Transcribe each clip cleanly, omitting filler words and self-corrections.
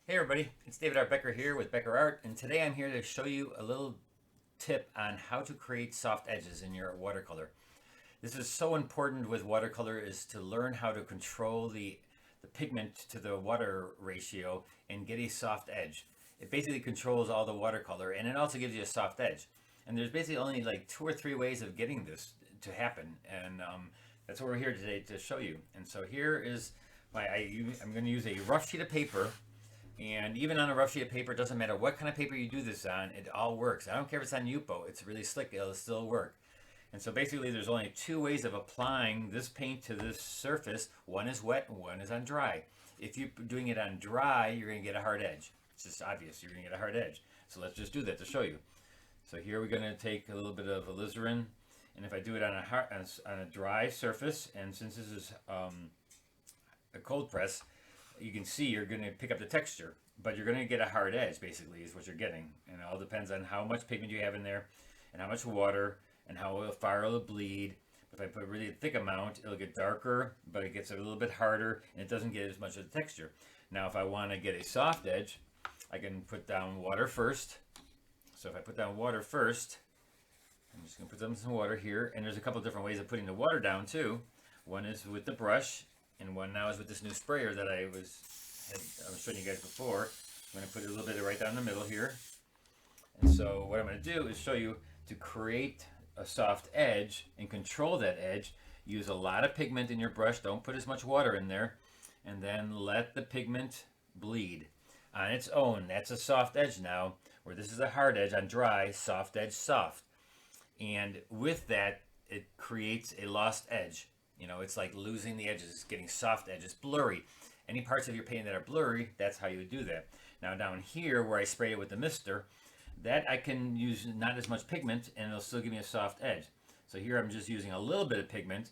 Hey everybody, it's David Art Becker here with BeckerArt, and today I'm here to show you a little tip on how to create soft edges in your watercolor. This is so important with watercolor, is to learn how to control the pigment to the water ratio and get a soft edge. It basically controls all the watercolor, and it also gives you a soft edge. And there's basically only like 2 or 3 ways of getting this to happen, and that's what we're here today to show you. And so here is I'm going to use a rough sheet of paper. And even on a rough sheet of paper, it doesn't matter what kind of paper you do this on, it all works. I don't care if it's on Yupo, it's really slick, it'll still work. And so basically there's only 2 ways of applying this paint to this surface. One is wet and one is on dry. If you're doing it on dry, you're going to get a hard edge. It's just obvious, you're going to get a hard edge. So let's just do that to show you. So here we're going to take a little bit of alizarin, and if I do it on a dry surface, and since this is a cold press, you can see you're going to pick up the texture, but you're going to get a hard edge, basically, is what you're getting. And it all depends on how much pigment you have in there, and how much water, and how far it'll bleed. If I put a really thick amount, it'll get darker, but it gets a little bit harder, and it doesn't get as much of the texture. Now, if I want to get a soft edge, I can put down water first. So if I put down water first, I'm just going to put some water here, and there's a couple different ways of putting the water down, too. One is with the brush, and one now is with this new sprayer that I was showing you guys before. I'm going to put a little bit right down the middle here. And so what I'm going to do is show you to create a soft edge and control that edge. Use a lot of pigment in your brush. Don't put as much water in there. And then let the pigment bleed on its own. That's a soft edge now, where this is a hard edge on dry, soft edge, soft. And with that, it creates a lost edge. You know, it's like losing the edges. It's getting soft edges, blurry. Any parts of your painting that are blurry, that's how you would do that. Now down here where I sprayed it with the mister, that I can use not as much pigment and it'll still give me a soft edge. So here I'm just using a little bit of pigment,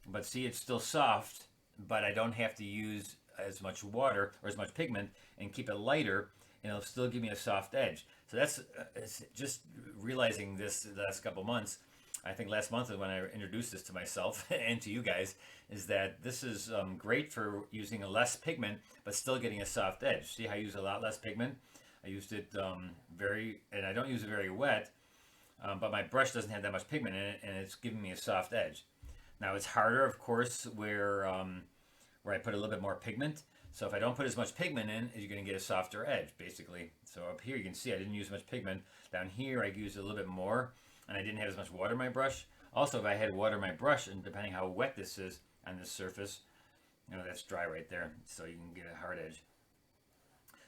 but see, it's still soft, but I don't have to use as much water or as much pigment and keep it lighter, and it'll still give me a soft edge. So that's it's just realizing this the last couple months. I think last month is when I introduced this to myself and to you guys, is that this is great for using a less pigment but still getting a soft edge. See how I use a lot less pigment? I used it and I don't use it very wet, but my brush doesn't have that much pigment in it, and it's giving me a soft edge. Now it's harder, of course, where I put a little bit more pigment. So if I don't put as much pigment in, you're going to get a softer edge, basically. So up here you can see I didn't use much pigment. Down here I used a little bit more, and I didn't have as much water in my brush. Also, if I had water in my brush, and depending how wet this is on this surface, you know, that's dry right there, so you can get a hard edge.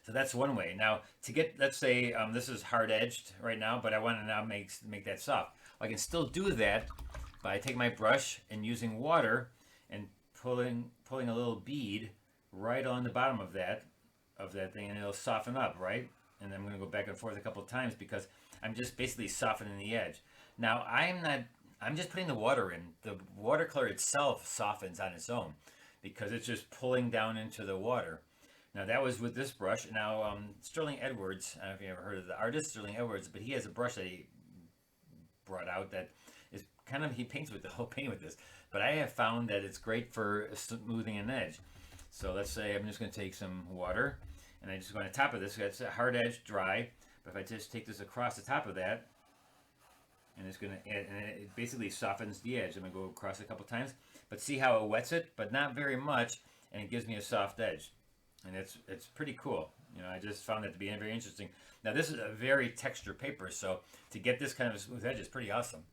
So that's one way. Now, to get, let's say this is hard edged right now, but I want to now make that soft. I can still do that by taking my brush and using water and pulling a little bead right on the bottom of that thing, and it'll soften up, right? And then I'm going to go back and forth a couple of times because I'm just basically softening the edge. Now, I'm just putting the water in. The watercolor itself softens on its own because it's just pulling down into the water. Now that was with this brush. Now Sterling Edwards, I don't know if you ever heard of the artist Sterling Edwards, but he has a brush that he brought out that is kind of, he paints with the whole paint with this. But I have found that it's great for smoothing an edge. So let's say I'm just going to take some water, and I just go on the top of this. It's a hard edge, dry. But if I just take this across the top of that, and it's going to add, and it basically softens the edge. I'm going to go across a couple times, but see how it wets it, but not very much, and it gives me a soft edge. And it's pretty cool. You know, I just found that to be very interesting. Now this is a very textured paper, so to get this kind of a smooth edge is pretty awesome.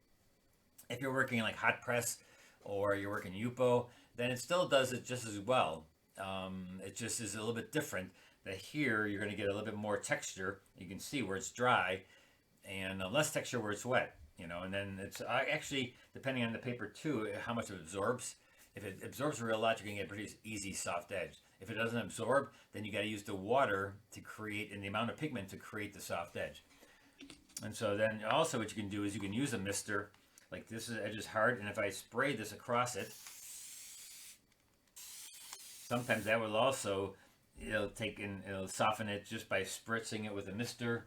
If you're working like hot press or you're working Yupo, then it still does it just as well. It just is a little bit different. That here you're going to get a little bit more texture. You can see where it's dry, and less texture where it's wet. You know, and then it's actually depending on the paper too, how much it absorbs. If it absorbs real lot, you're going to get a pretty easy soft edge. If it doesn't absorb, then you got to use the water to create, and the amount of pigment to create the soft edge. And so then also what you can do is you can use a mister, like this edge is hard, and if I spray this across it, sometimes that will also, it'll soften it just by spritzing it with a mister,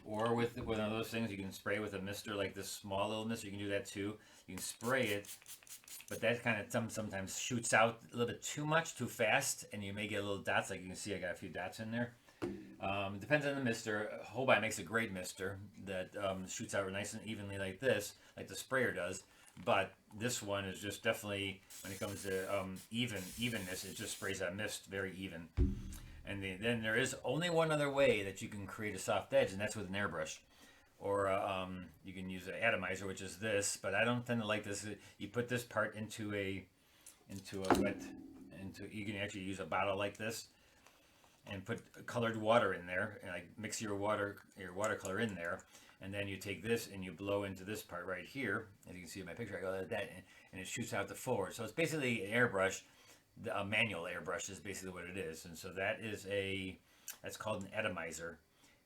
or with one of those things you can spray with a mister, like this small little mister. You can do that too. You can spray it, but that kind of sometimes shoots out a little bit too much, too fast, and you may get little dots. Like you can see, I got a few dots in there. Depends on the mister. Holbein makes a great mister that shoots out nice and evenly like this, like the sprayer does. But this one is just definitely, when it comes to evenness, it just sprays that mist very even. And then there is only one other way that you can create a soft edge, and that's with an airbrush. Or you can use an atomizer, which is this, but I don't tend to like this. You put this part into a wet, you can actually use a bottle like this and put colored water in there, and like mix your watercolor in there, and then you take this and you blow into this part right here. As you can see in my picture, I go like that, and it shoots out the forward. So it's basically an airbrush. A manual airbrush is basically what it is, and so that's called an atomizer.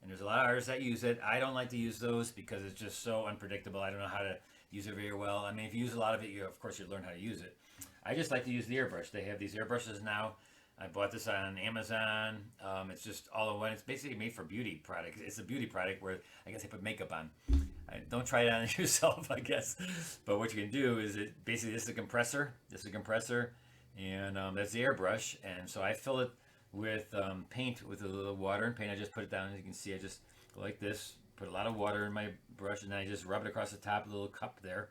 And there's a lot of artists that use it. I don't like to use those because it's just so unpredictable. I don't know how to use it very well. I mean, if you use a lot of it, of course you learn how to use it. I just like to use the airbrush. They have these airbrushes now. I bought this on Amazon. It's just all in one. It's basically made for beauty products. It's a beauty product where I guess they put makeup on. Don't try it on yourself, I guess. But what you can do is basically this is a compressor. And that's the airbrush. And so I fill it with paint, with a little water and paint. I just put it down. As you can see, I just go like this. Put a lot of water in my brush, and then I just rub it across the top of the little cup there.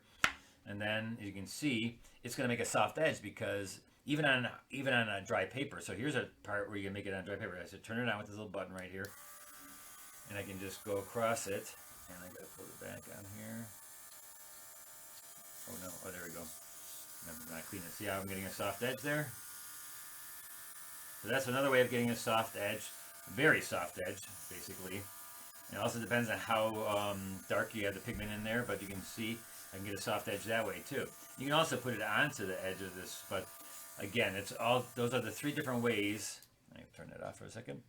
And then, as you can see, it's going to make a soft edge because even on a dry paper. So here's a part where you can make it on dry paper. I said turn it on with this little button right here, and I can just go across it. And I got to pull it back on here. Oh no! Oh, there we go. I'm not clean it. See how I'm getting a soft edge there? So that's another way of getting a soft edge, very soft edge, basically. And it also depends on how dark you have the pigment in there, but you can see I can get a soft edge that way too. You can also put it onto the edge of this, but again, those are the three different ways. Let me turn that off for a second.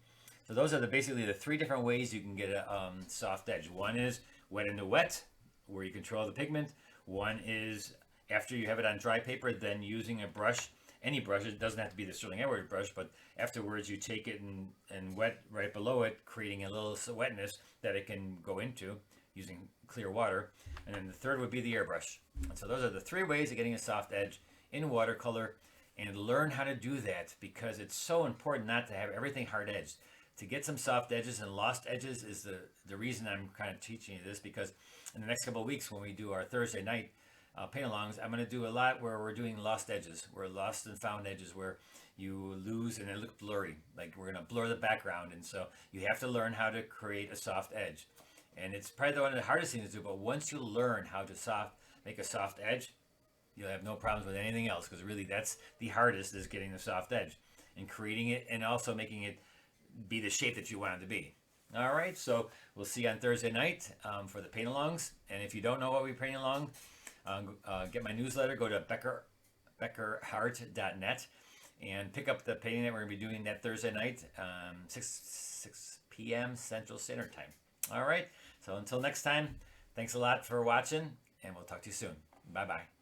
So those are basically the three different ways you can get a soft edge. One is wet into wet, where you control the pigment. One is after you have it on dry paper, then using a brush, any brush. It doesn't have to be the Sterling Edward brush, but afterwards you take it and wet right below it, creating a little wetness that it can go into using clear water. And then the third would be the airbrush. And so those are the three ways of getting a soft edge in watercolor. And learn how to do that because it's so important not to have everything hard edged. To get some soft edges and lost edges is the reason I'm kind of teaching you this, because in the next couple of weeks when we do our Thursday night paint-alongs, I'm going to do a lot where we're doing lost edges, where lost and found edges, where you lose and it looks blurry. Like we're going to blur the background, and so you have to learn how to create a soft edge. And it's probably one of the hardest things to do, but once you learn how to make a soft edge, you'll have no problems with anything else, because really that's the hardest, is getting the soft edge and creating it and also making it be the shape that you want it to be. All right, so we'll see you on Thursday night for the paint-alongs. And if you don't know what we paint along, get my newsletter. Go to BeckerArt.net and pick up the painting that we're going to be doing that Thursday night, 6 p.m. Central Standard Time. All right, so until next time, thanks a lot for watching, and we'll talk to you soon. Bye-bye.